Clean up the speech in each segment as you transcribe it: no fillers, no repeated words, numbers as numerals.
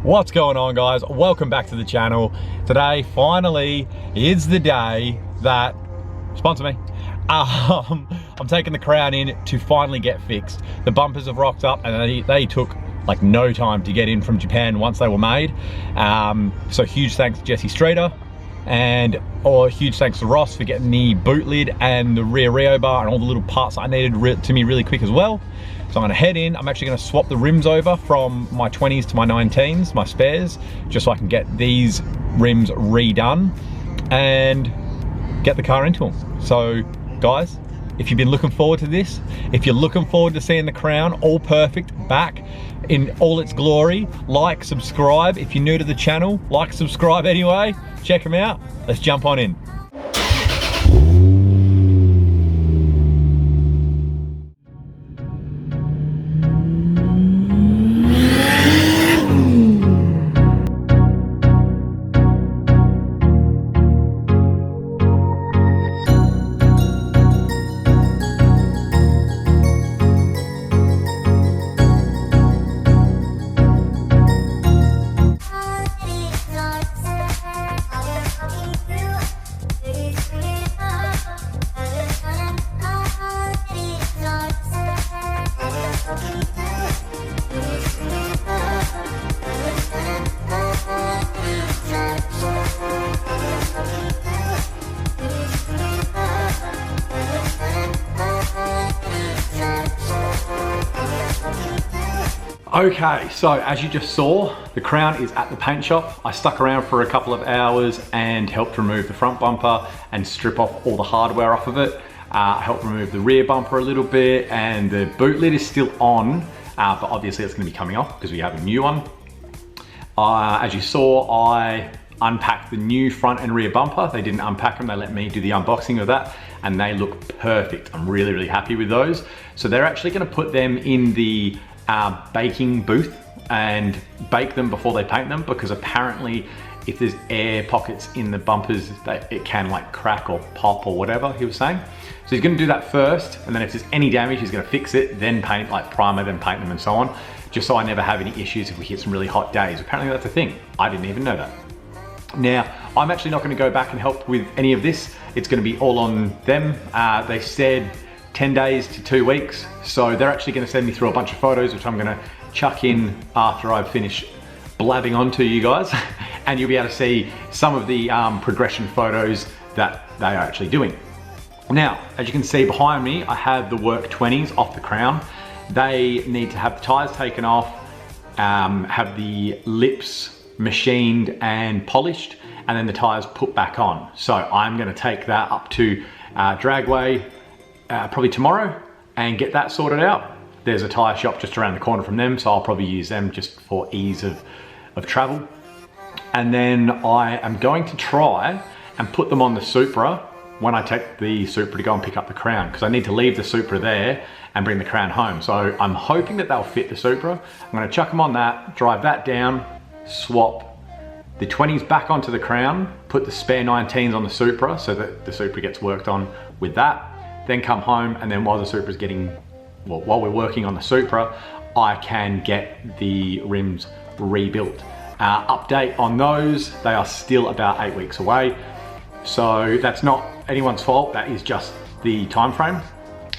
What's going on, guys? Welcome back to the channel. Today, finally, is the day that, sponsor me, I'm taking the Crown in to finally get fixed. The bumpers have rocked up and they took like no time to get in from Japan once they were made. So huge thanks to Jesse Streeter, and huge thanks to Ross for getting the boot lid and the rear Rio bar and all the little parts that I needed to me really quick as well. So I'm gonna head in. I'm actually gonna swap the rims over from my 20s to my 19s, my spares, just so I can get these rims redone and get the car into them. So guys, if you've been looking forward to this, if you're looking forward to seeing the Crown all perfect back in all its glory, like, subscribe. If you're new to the channel, like, subscribe anyway. Check them out. Let's jump on in. Okay, so as you just saw, the Crown is at the paint shop. I stuck around for a couple of hours and helped remove the front bumper and strip off all the hardware off of it. Helped remove the rear bumper a little bit, and the boot lid is still on, but obviously it's gonna be coming off because we have a new one. As you saw, I unpacked the new front and rear bumper. They didn't unpack them, they let me do the unboxing of that, and they look perfect. I'm really, really happy with those. So they're actually gonna put them in the baking booth and bake them before they paint them, because apparently if there's air pockets in the bumpers, it can like crack or pop or whatever, he was saying. So he's gonna do that first, and then if there's any damage, he's gonna fix it, then paint, like primer, then paint them and so on, just so I never have any issues if we hit some really hot days. Apparently that's a thing. I didn't even know that. Now, I'm actually not gonna go back and help with any of this. It's gonna be all on them. They said 10 days to 2 weeks. So they're actually gonna send me through a bunch of photos, which I'm gonna chuck in after I've finished blabbing on to you guys. And you'll be able to see some of the progression photos that they are actually doing. Now, as you can see behind me, I have the work 20s off the Crown. They need to have the tires taken off, have the lips machined and polished, and then the tires put back on. So I'm gonna take that up to Dragway probably tomorrow and get that sorted out. There's a tire shop just around the corner from them, so I'll probably use them just for ease of travel. And then I am going to try and put them on the Supra when I take the Supra to go and pick up the Crown, because I need to leave the Supra there and bring the Crown home. So I'm hoping that they'll fit the Supra. I'm gonna chuck them on that, drive that down, swap the 20s back onto the Crown, put the spare 19s on the Supra so that the Supra gets worked on with that, then come home, and then while the Supra's while we're working on the Supra, I can get the rims rebuilt. Update on those, they are still about 8 weeks away. So that's not anyone's fault, that is just the time frame.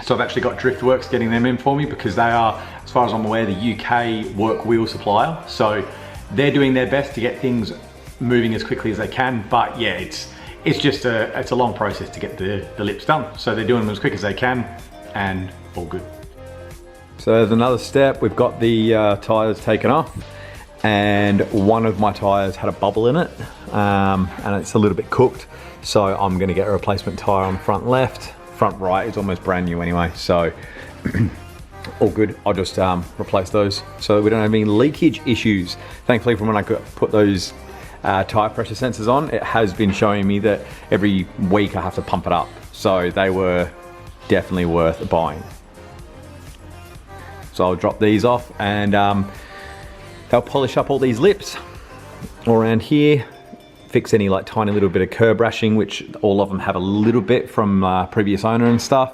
So I've actually got Driftworks getting them in for me, because they are, as far as I'm aware, the UK work wheel supplier. So they're doing their best to get things moving as quickly as they can. But yeah, it's just a long process to get the lips done. So they're doing them as quick as they can, and all good. So there's another step. We've got the tires taken off, and one of my tires had a bubble in it, and it's a little bit cooked. So I'm gonna get a replacement tire on the front left. Front right is almost brand new anyway, so all good. I'll just replace those so we don't have any leakage issues. Thankfully, from when I put those tire pressure sensors on, it has been showing me that every week I have to pump it up. So they were definitely worth buying. So I'll drop these off, and they'll polish up all these lips all around here, fix any like tiny little bit of curb rashing, which all of them have a little bit from previous owner and stuff.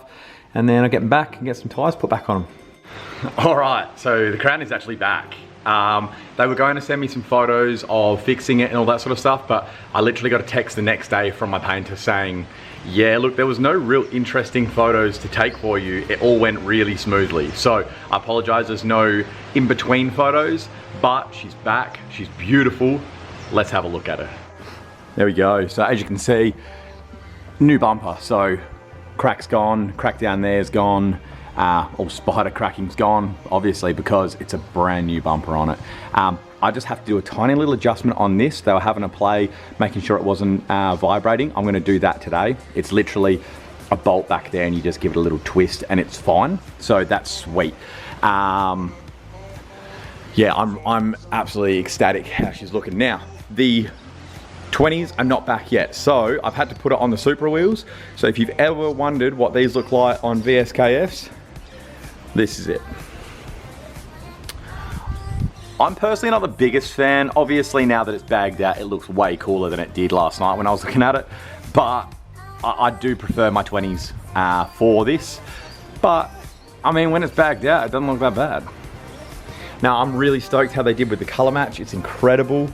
And then I'll get them back and get some tires put back on them. All right, so the Crown is actually back. They were going to send me some photos of fixing it and all that sort of stuff, but I literally got a text the next day from my painter saying, yeah, look, there was no real interesting photos to take for you. It all went really smoothly. So I apologize, there's no in-between photos, but she's back, she's beautiful. Let's have a look at her. There we go. So as you can see, new bumper. So crack's gone, crack down there's gone. All spider cracking's gone, obviously, because it's a brand new bumper on it. I just have to do a tiny little adjustment on this. They were having a play, making sure it wasn't vibrating. I'm gonna do that today. It's literally a bolt back there and you just give it a little twist and it's fine. So that's sweet. Yeah, I'm absolutely ecstatic how she's looking now. The 20s are not back yet, so I've had to put it on the Supra wheels. So if you've ever wondered what these look like on VSKFs, this is it. I'm personally not the biggest fan. Obviously, now that it's bagged out, it looks way cooler than it did last night when I was looking at it. But I do prefer my 20s for this. But, I mean, when it's bagged out, it doesn't look that bad. Now, I'm really stoked how they did with the color match. It's incredible.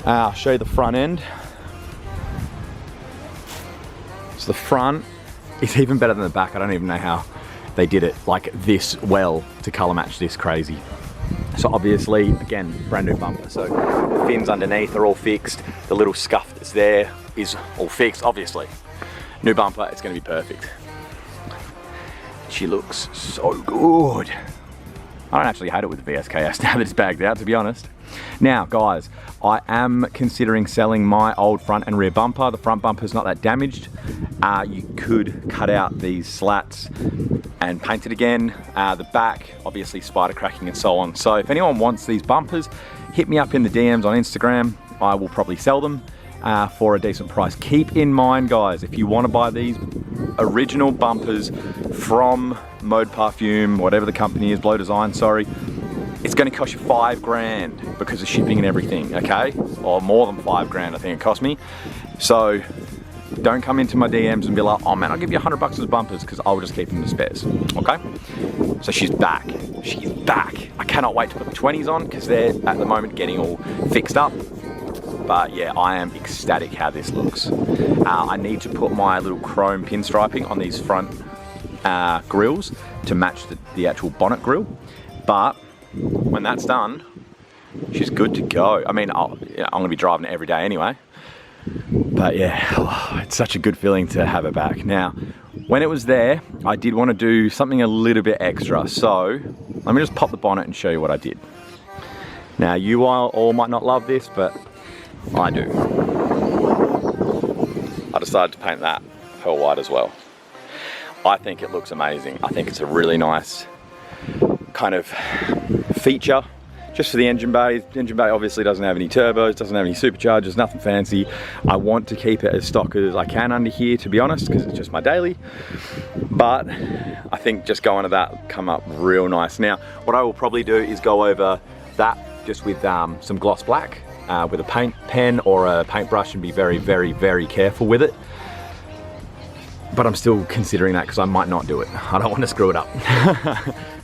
I'll show you the front end. So the front is even better than the back. I don't even know how they did it like this well to color match this crazy. So obviously, again, brand new bumper. So the fins underneath are all fixed. The little scuff that's there is all fixed, obviously. New bumper, it's gonna be perfect. She looks so good. I don't actually hate it with the VSKS now that it's bagged out, to be honest. Now, guys, I am considering selling my old front and rear bumper. The front bumper's not that damaged. You could cut out these slats and paint it again. The back, obviously spider cracking and so on. So if anyone wants these bumpers, hit me up in the DMs on Instagram. I will probably sell them for a decent price. Keep in mind, guys, if you want to buy these original bumpers from Mode Parfume, whatever the company is, Blow Design, sorry, it's going to cost you $5 grand because of shipping and everything, okay? Or more than $5 grand, I think it cost me. So don't come into my DMs and be like, oh man, I'll give you $100 as bumpers, because I'll just keep them as spares, okay? So she's back. She's back. I cannot wait to put the 20s on because they're at the moment getting all fixed up. But yeah, I am ecstatic how this looks. I need to put my little chrome pinstriping on these front grills to match the actual bonnet grill. But when that's done, she's good to go. I mean, I'm gonna be driving it every day anyway. But yeah, it's such a good feeling to have her back. Now, when it was there, I did want to do something a little bit extra. So let me just pop the bonnet and show you what I did. Now, you all might not love this, but I do. I decided to paint that pearl white as well. I think it looks amazing. I think it's a really nice kind of feature just for the engine bay. The engine bay obviously doesn't have any turbos, doesn't have any superchargers, nothing fancy. I want to keep it as stock as I can under here, to be honest, because it's just my daily. But I think just going to that come up real nice. Now, what I will probably do is go over that just with some gloss black with a paint pen or a paintbrush and be very, very, very careful with it. But I'm still considering that because I might not do it. I don't want to screw it up.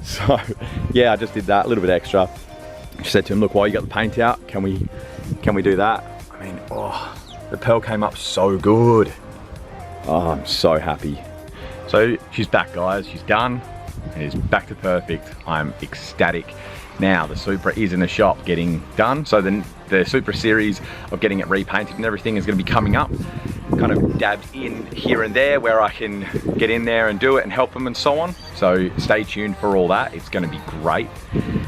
So yeah, I just did that, a little bit extra. She said to him, look, while you got the paint out, can we do that? I mean, oh, the pearl came up so good. Oh, I'm so happy. So she's back, guys. She's done. It's back to perfect. I'm ecstatic. Now the Supra is in the shop getting done. So the Supra series of getting it repainted and everything is going to be coming up. Kind of dabbed in here and there where I can get in there and do it and help them and so on. So stay tuned for all that. It's going to be great.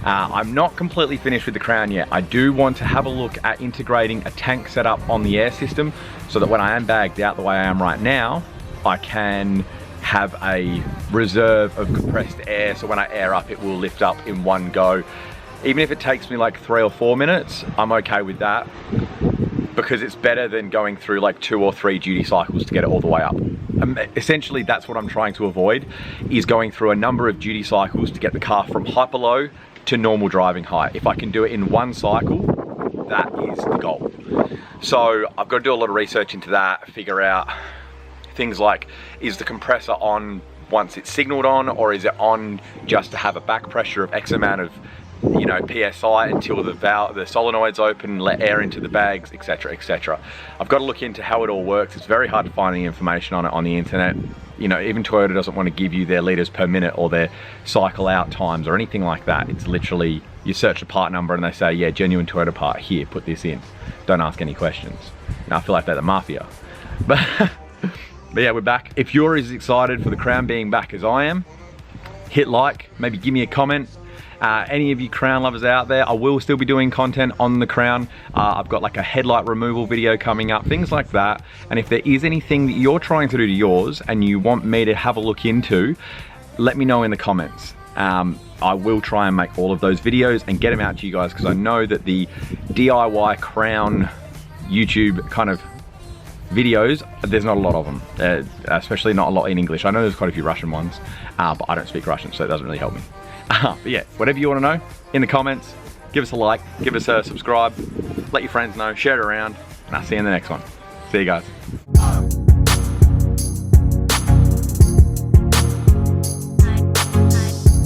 I'm not completely finished with the crown yet. I do want to have a look at integrating a tank setup on the air system so that when I am bagged out the way I am right now, I can have a reserve of compressed air, so when I air up it will lift up in one go. Even if it takes me like 3 or 4 minutes, I'm okay with that, because it's better than going through like 2 or 3 duty cycles to get it all the way up. Essentially that's what I'm trying to avoid, is going through a number of duty cycles to get the car from hyper low to normal driving height. If I can do it in one cycle, that is the goal. So I've got to do a lot of research into that, figure out things like, is the compressor on once it's signaled on, or is it on just to have a back pressure of X amount of you know, PSI until the solenoid's open, let air into the bags, etc, etc. I've got to look into how it all works. It's very hard to find any information on it on the internet. You know, even Toyota doesn't want to give you their liters per minute or their cycle out times or anything like that. It's literally, you search the part number and they say, yeah, genuine Toyota part, here, put this in. Don't ask any questions. Now I feel like they're the mafia. But yeah, we're back. If you're as excited for the Crown being back as I am, hit like, maybe give me a comment. Any of you Crown lovers out there, I will still be doing content on the Crown. I've got like a headlight removal video coming up, things like that. And if there is anything that you're trying to do to yours and you want me to have a look into, let me know in the comments. I will try and make all of those videos and get them out to you guys, because I know that the DIY Crown YouTube kind of videos, there's not a lot of them, especially not a lot in English. I know there's quite a few Russian ones, but I don't speak Russian, so it doesn't really help me. But yeah, whatever you want to know in the comments, give us a like, give us a subscribe, let your friends know, share it around, and I'll see you in the next one. See you guys.